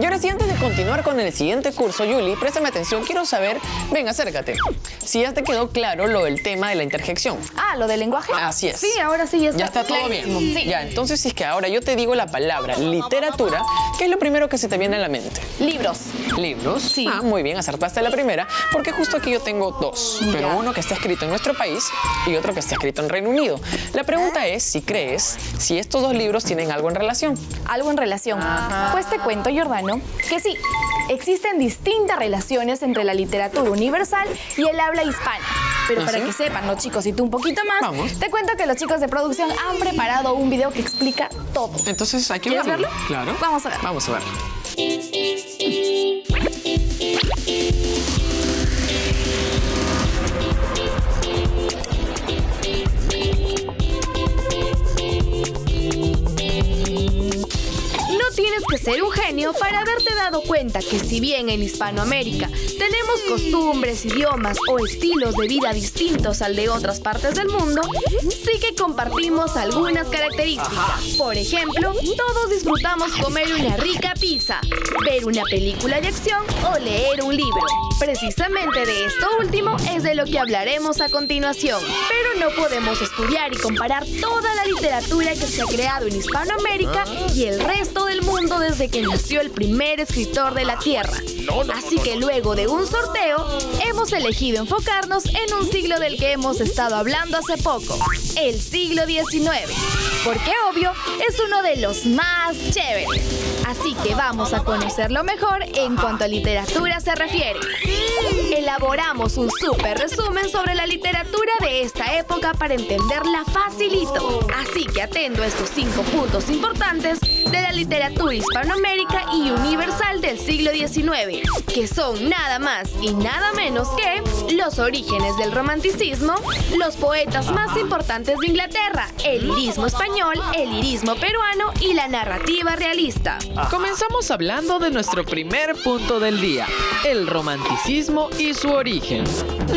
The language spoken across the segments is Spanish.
Y ahora sí, antes de continuar con el siguiente curso, Yuli, préstame atención, quiero saber, ven, acércate, si ya te quedó claro lo del tema de la interjección. Ah, ¿lo del lenguaje? Así es. Sí, ahora sí Ya está todo clarísimo. bien. Sí. Ya, entonces si es que ahora yo te digo la palabra literatura, ¿qué es lo primero que se te viene a la mente? Libros. ¿Libros? Sí. Ah, muy bien, acertaste la primera, porque justo aquí yo tengo dos, pero Ya. uno que está escrito en nuestro país y otro que está escrito en Reino Unido. La pregunta es si crees si estos dos libros tienen algo en relación. Algo en relación. Pues te cuento, Jordano, que sí, existen distintas relaciones entre la literatura universal y el habla hispana. Pero ¿Ah, para sí? que sepan los chicos y tú un poquito más, Vamos. te cuento que los chicos de producción han preparado un video que explica todo. Entonces, hay que ¿Quieres verlo. verlo? Claro. Vamos a ver. Vamos a ver. No tienes que ser un genio para haberte dado cuenta que si bien en Hispanoamérica tenemos costumbres, idiomas o estilos de vida distintos al de otras partes del mundo, sí que compartimos algunas características. Por ejemplo, todos disfrutamos comer una rica pizza, ver una película de acción o leer un libro. Precisamente de esto último es de lo que hablaremos a continuación. Pero no podemos estudiar y comparar toda la literatura que se ha creado en Hispanoamérica y el resto del mundo desde que nació el primer escritor de la Tierra. Así que luego de un sorteo, hemos elegido enfocarnos en un siglo del que hemos estado hablando hace poco, el siglo XIX. Porque obvio, es uno de los más chéveres. Así que vamos a conocerlo mejor en cuanto a literatura se refiere. Elaboramos un súper resumen sobre la literatura de esta época para entenderla facilito. Así que atendo a estos 5 puntos importantes de la literatura hispanoamérica y universal del siglo XIX, que son nada más y nada menos que los orígenes del romanticismo, los poetas más importantes de Inglaterra, el lirismo español, el lirismo peruano y la narrativa realista. Comenzamos hablando de nuestro primer punto del día, el romanticismo y su origen.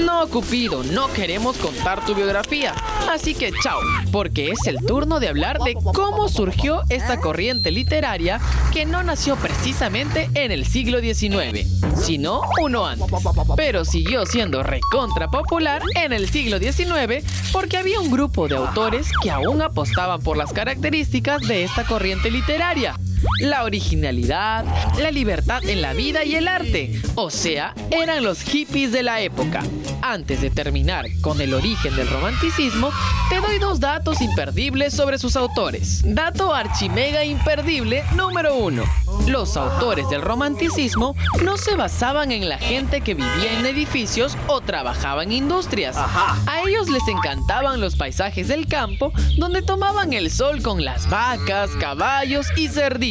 No, Cupido, no queremos contar tu biografía, así que chao, porque es el turno de hablar de cómo surgió esta corriente literaria que no nació precisamente en el siglo XIX, sino uno antes, pero siguió siendo recontra popular en el siglo XIX porque había un grupo de autores que aún apostaban por las características de esta corriente literaria. La originalidad, la libertad en la vida y el arte. O sea, eran los hippies de la época. Antes de terminar con el origen del romanticismo, te doy 2 datos imperdibles sobre sus autores. Dato archimega imperdible número 1. Los autores del romanticismo no se basaban en la gente que vivía en edificios o trabajaba en industrias. A ellos les encantaban los paisajes del campo, donde tomaban el sol con las vacas, caballos y cerditos.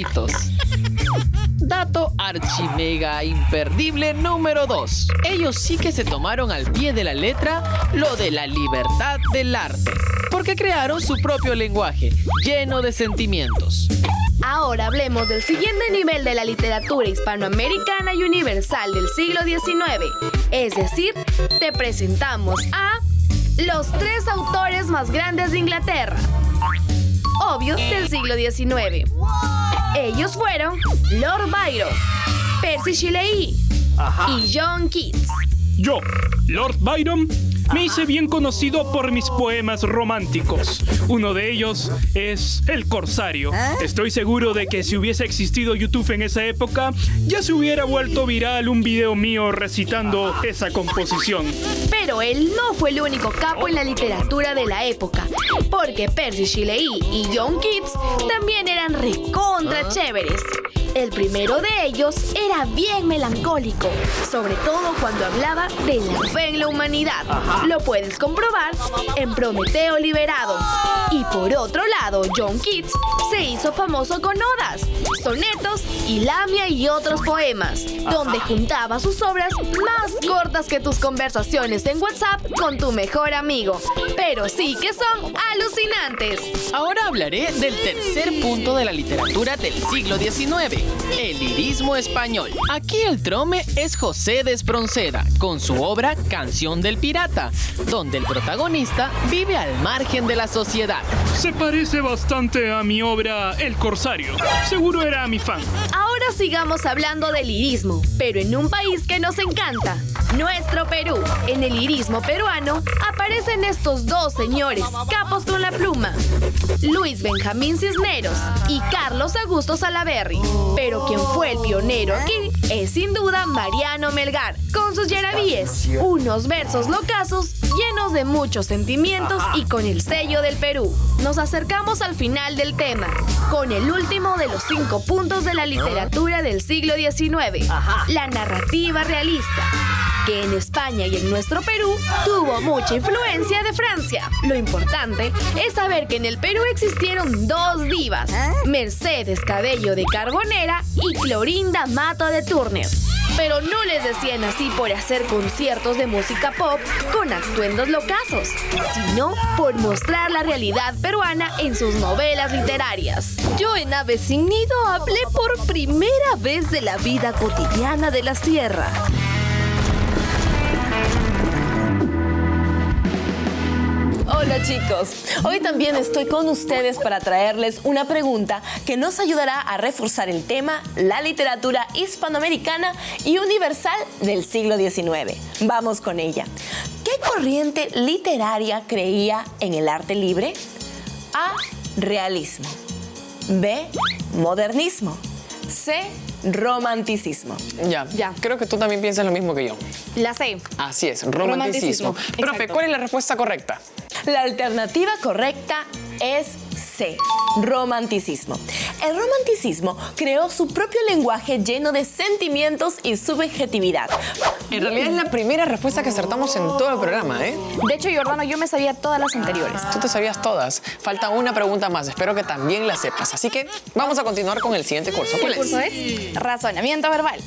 Dato archimega imperdible número 2. Ellos sí que se tomaron al pie de la letra lo de la libertad del arte, porque crearon su propio lenguaje, lleno de sentimientos. Ahora hablemos del siguiente nivel de la literatura hispanoamericana y universal del siglo XIX. Es decir, te presentamos a los 3 autores más grandes de Inglaterra. Obvio, del siglo XIX. Ellos fueron Lord Byron, Percy Shelley y John Keats. Yo, Lord Byron, me hice bien conocido por mis poemas románticos. Uno de ellos es El Corsario. Estoy seguro de que si hubiese existido YouTube en esa época, ya se hubiera vuelto viral un video mío recitando esa composición. Pero él no fue el único capo en la literatura de la época, porque Percy Shelley y John Keats también eran recontra chéveres. El primero de ellos era bien melancólico, sobre todo cuando hablaba de la fe en la humanidad. Lo puedes comprobar en Prometeo Liberado. Y por otro lado, John Keats se hizo famoso con odas, sonetos y lamia y otros poemas, donde juntaba sus obras más cortas que tus conversaciones en WhatsApp con tu mejor amigo. Pero sí que son alucinantes. Ahora hablaré del tercer punto de la literatura del siglo XIX, el lirismo español. Aquí el trome es José de Espronceda, con su obra Canción del Pirata, donde el protagonista vive al margen de la sociedad. Se parece bastante a mi obra El Corsario. Seguro era mi fan. Ahora sigamos hablando del lirismo, pero en un país que nos encanta, nuestro Perú. En el lirismo peruano aparecen estos dos señores, capos con la pluma, Luis Benjamín Cisneros y Carlos Augusto Salaverry. Pero quien fue el pionero aquí es sin duda Mariano Melgar, con sus yarabíes, unos versos locazos llenos de muchos sentimientos y con el sello del Perú. Nos acercamos al final del tema, con el último de los 5 puntos de la literatura del siglo XIX, la narrativa realista, que en España y en nuestro Perú tuvo mucha influencia de Francia. Lo importante es saber que en el Perú existieron 2 divas, Mercedes Cabello de Carbonera y Clorinda Mato de Turner. Pero no les decían así por hacer conciertos de música pop con atuendos locazos, sino por mostrar la realidad peruana en sus novelas literarias. Yo en Ave sin Nido hablé por primera vez de la vida cotidiana de la sierra. Hola chicos, hoy también estoy con ustedes para traerles una pregunta que nos ayudará a reforzar el tema, la literatura hispanoamericana y universal del siglo XIX. Vamos con ella. ¿Qué corriente literaria creía en el arte libre? A. Realismo. B. Modernismo. C. Romanticismo. Ya. Creo que tú también piensas lo mismo que yo. La C. Así es, romanticismo. Profe, Exacto. ¿cuál es la respuesta correcta? La alternativa correcta es C, romanticismo. El romanticismo creó su propio lenguaje lleno de sentimientos y subjetividad. En realidad es la primera respuesta que acertamos en todo el programa, ¿eh? De hecho, Jordano, yo me sabía todas las anteriores. Tú te sabías todas. Falta una pregunta más. Espero que también la sepas. Así que vamos a continuar con el siguiente curso. ¿Cuál El curso es razonamiento verbal.